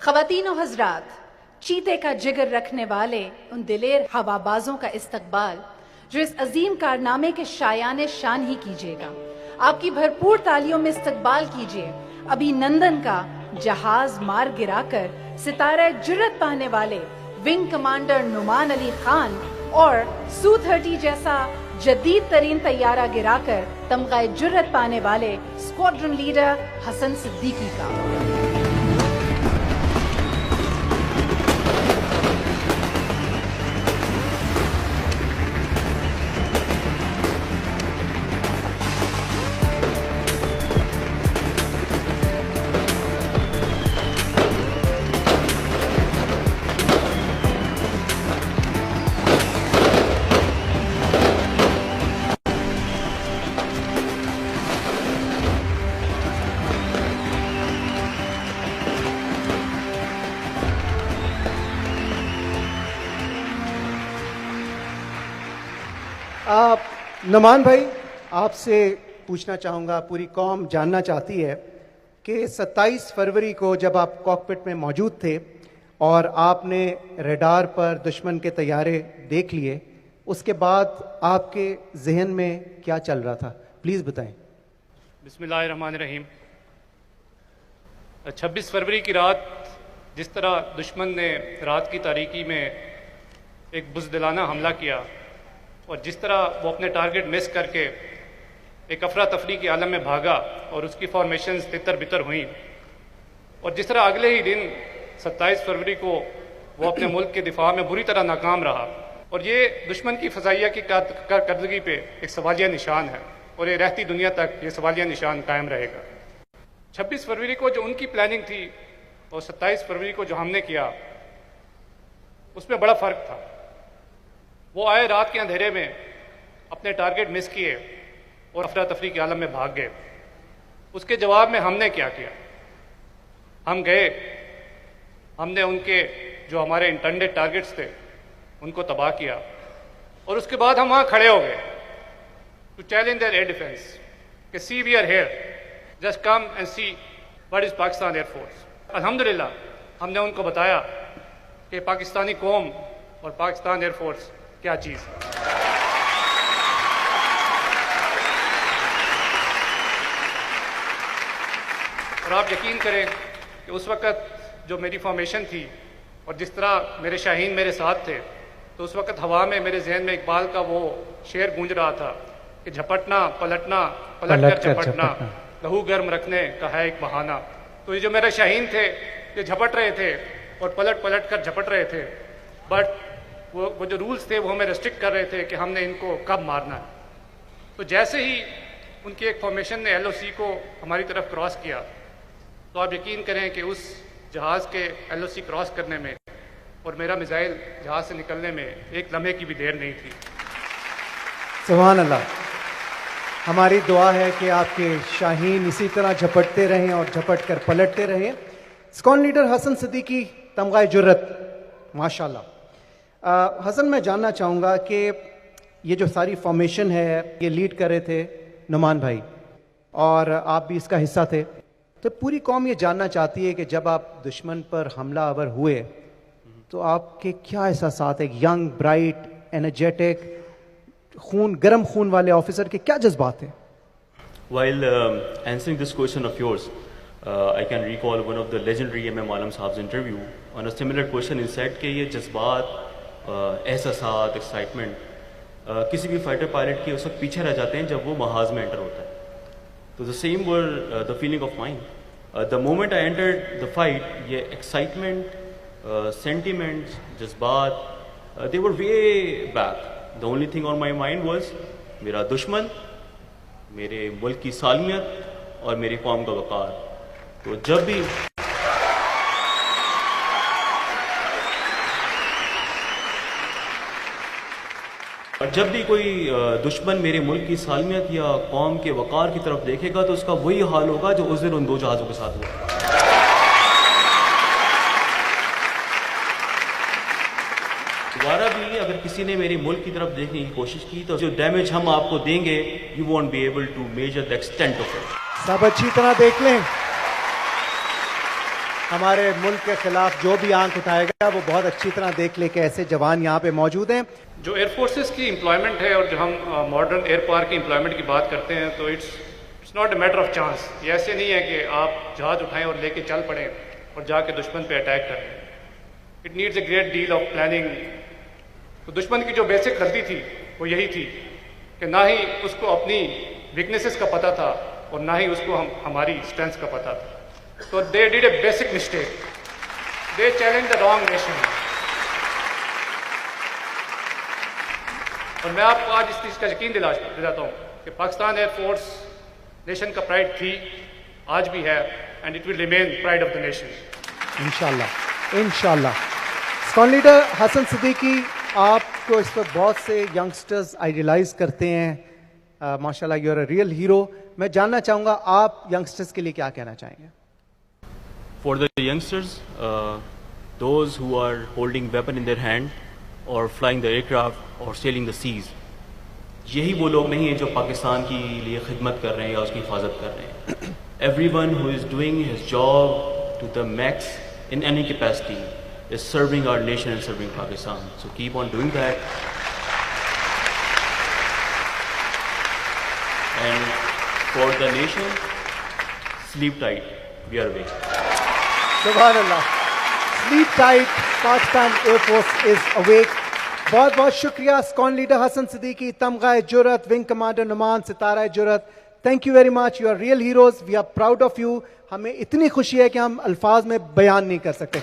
خواتین و حضرات، چیتے کا جگر رکھنے والے ان دلیر ہوابازوں کا استقبال جو اس عظیم کارنامے کے شایان شان ہی کیجیے گا. آپ کی بھرپور تالیوں میں استقبال کیجیے ابھی نندن کا جہاز مار گرا کر ستارہ جرت پانے والے ونگ کمانڈر نعمان علی خان اور سو-30 جیسا جدید ترین طیارہ گرا کر تمغہ جرت پانے والے اسکواڈرن لیڈر حسن صدیقی کا. نعمان بھائی، آپ سے پوچھنا چاہوں گا، پوری قوم جاننا چاہتی ہے کہ 27 فروری کو جب آپ کاکپٹ میں موجود تھے اور آپ نے ریڈار پر دشمن کے طیارے دیکھ لیے، اس کے بعد آپ کے ذہن میں کیا چل رہا تھا؟ پلیز بتائیں. بسم اللہ الرحمن الرحیم. 26 فروری کی رات جس طرح دشمن نے رات کی تاریکی میں ایک بزدلانہ حملہ کیا اور جس طرح وہ اپنے ٹارگٹ مس کر کے ایک افراتفری کے عالم میں بھاگا اور اس کی فارمیشنز تتر بتر ہوئیں، اور جس طرح اگلے ہی دن 27 فروری کو وہ اپنے ملک کے دفاع میں بری طرح ناکام رہا، اور یہ دشمن کی فضائیہ کی کارکردگی پہ ایک سوالیہ نشان ہے اور یہ رہتی دنیا تک یہ سوالیہ نشان قائم رہے گا. 26 فروری کو جو ان کی پلاننگ تھی اور 27 فروری کو جو ہم نے کیا، اس میں بڑا فرق تھا. وہ آئے رات کے اندھیرے میں، اپنے ٹارگٹ مس کیے اور افراتفری کے عالم میں بھاگ گئے. اس کے جواب میں ہم نے کیا کیا؟ ہم گئے، ہم نے ان کے جو ہمارے انٹینڈڈ ٹارگٹس تھے ان کو تباہ کیا، اور اس کے بعد ہم وہاں کھڑے ہو گئے to challenge their air defence کہ see we are here, just come and see what is Pakistan air force. الحمدللہ ہم نے ان کو بتایا کہ پاکستانی قوم اور پاکستان ایئر فورس کیا چیز ہے. اور آپ یقین کریں کہ اس وقت جو میری فارمیشن تھی اور جس طرح میرے شاہین میرے ساتھ تھے، تو اس وقت ہوا میں میرے ذہن میں اقبال کا وہ شعر گونج رہا تھا کہ جھپٹنا پلٹنا پلٹ کر جھپٹنا لہو گرم رکھنے کا ہے ایک بہانہ. تو یہ جو میرے شاہین تھے یہ جھپٹ رہے تھے اور پلٹ کر جھپٹ رہے تھے، بٹ وہ جو رولز تھے وہ ہمیں ریسٹرکٹ کر رہے تھے کہ ہم نے ان کو کب مارنا ہے. تو جیسے ہی ان کی ایک فارمیشن نے LOC کو ہماری طرف کراس کیا، تو آپ یقین کریں کہ اس جہاز کے LOC کراس کرنے میں اور میرا میزائل جہاز سے نکلنے میں ایک لمحے کی بھی دیر نہیں تھی. سبحان اللہ. ہماری دعا ہے کہ آپ کے شاہین اسی طرح جھپٹتے رہیں اور جھپٹ کر پلٹتے رہیں. اسکواڈرن لیڈر حسن صدیقی، تمغہ جرت، ماشاءاللہ. حسن، میں جاننا چاہوں گا کہ یہ جو ساری فارمیشن ہے یہ لیڈ کر رہے تھے نعمان بھائی، اور آپ بھی اس کا حصہ تھے. تو پوری قوم یہ جاننا چاہتی ہے کہ جب آپ دشمن پر حملہ آور ہوئے تو آپ کے کیا احساسات؟ ایک ینگ، برائٹ، انرجیٹک، گرم خون والے آفیسر کے کیا جذبات ہیں؟ While answering this question of yours, I can recall one of the legendary M.M. Alam Sahab's interview. On a similar question, he said کہ یہ جذبات، احساسات، ایکسائٹمنٹ کسی بھی فائٹر پائلٹ کے اس وقت پیچھے رہ جاتے ہیں جب وہ محاذ میں انٹر ہوتا ہے. تو the same were the feeling of mine. The moment I entered the fight, یہ ایکسائٹمنٹ، sentiments, جذبات, they were way back. The only thing on my mind was میرا دشمن، میرے ملک کی سالمیت اور میری قوم کا وقار. تو جب بھی کوئی دشمن میرے ملک کی سالمیت یا قوم کے وقار کی طرف دیکھے گا تو اس کا وہی حال ہوگا جو اس دن ان دو جہازوں کے ساتھ ہوا. دوبارہ بھی اگر کسی نے میرے ملک کی طرف دیکھنے کی کوشش کی تو جو ڈیمیج ہم آپ کو دیں گے, you won't be able to measure the extent of it. سب اچھی طرح دیکھ لیں. ہمارے ملک کے خلاف جو بھی آنکھ اٹھائے گا وہ بہت اچھی طرح دیکھ لے کہ ایسے جوان یہاں پہ موجود ہیں. جو ایئر فورسز کی امپلائمنٹ ہے اور جو ہم ماڈرن ایئر پاور کی امپلائمنٹ کی بات کرتے ہیں تو it's not a matter of chance. یہ ایسے نہیں ہے کہ آپ جہاز اٹھائیں اور لے کے چل پڑیں اور جا کے دشمن پہ اٹیک کریں. It needs a great deal of planning. تو دشمن کی جو بیسک غلطی تھی وہ یہی تھی کہ نہ ہی اس کو اپنی ویکنیسز کا پتہ تھا اور نہ ہی اس کو ہماری اسٹرینتھ کا پتہ تھا. So they did a basic mistake. They challenged the wrong nation. اور میں آپ کو آج اس چیز کا یقین دلاتا ہوں کہ پاکستان ایئر فورس نیشن کا پرائڈ تھی, آج بھی ہے, and it will remain pride of the nation. انشاءاللہ انشاءاللہ. اسکون لیڈر حسن صدیقی, آپ کو اس وقت بہت سے ینگسٹرز آئیڈیلائز کرتے ہیں, ماشاءاللہ you are a real hero. میں جاننا چاہوں گا آپ ینگسٹرز کے لیے کیا کہنا چاہیں گے؟ For the youngsters, those who are holding weapon in their hand or flying the aircraft or sailing the seas, یہی وہ لوگ نہیں ہیں جو پاکستان کی لیے خدمت کر رہے ہیں یا اس کی حفاظت کر رہے ہیں. Everyone who is doing his job to the max in any capacity is serving our nation and serving Pakistan. So keep on doing that. And for the nation, sleep tight. We are awake. سبحان اللہ. Sleep tight, Pakistan air force is awake. بہت بہت شکریہ ISKCON leader حسن صدیقی, تمغہ جرأت, wing commander Nauman, ستارہ جرأت. Thank you very much. You are real heroes. We are proud of you. ہمیں اتنی خوشی ہے کہ ہم الفاظ میں بیان نہیں کر سکتے.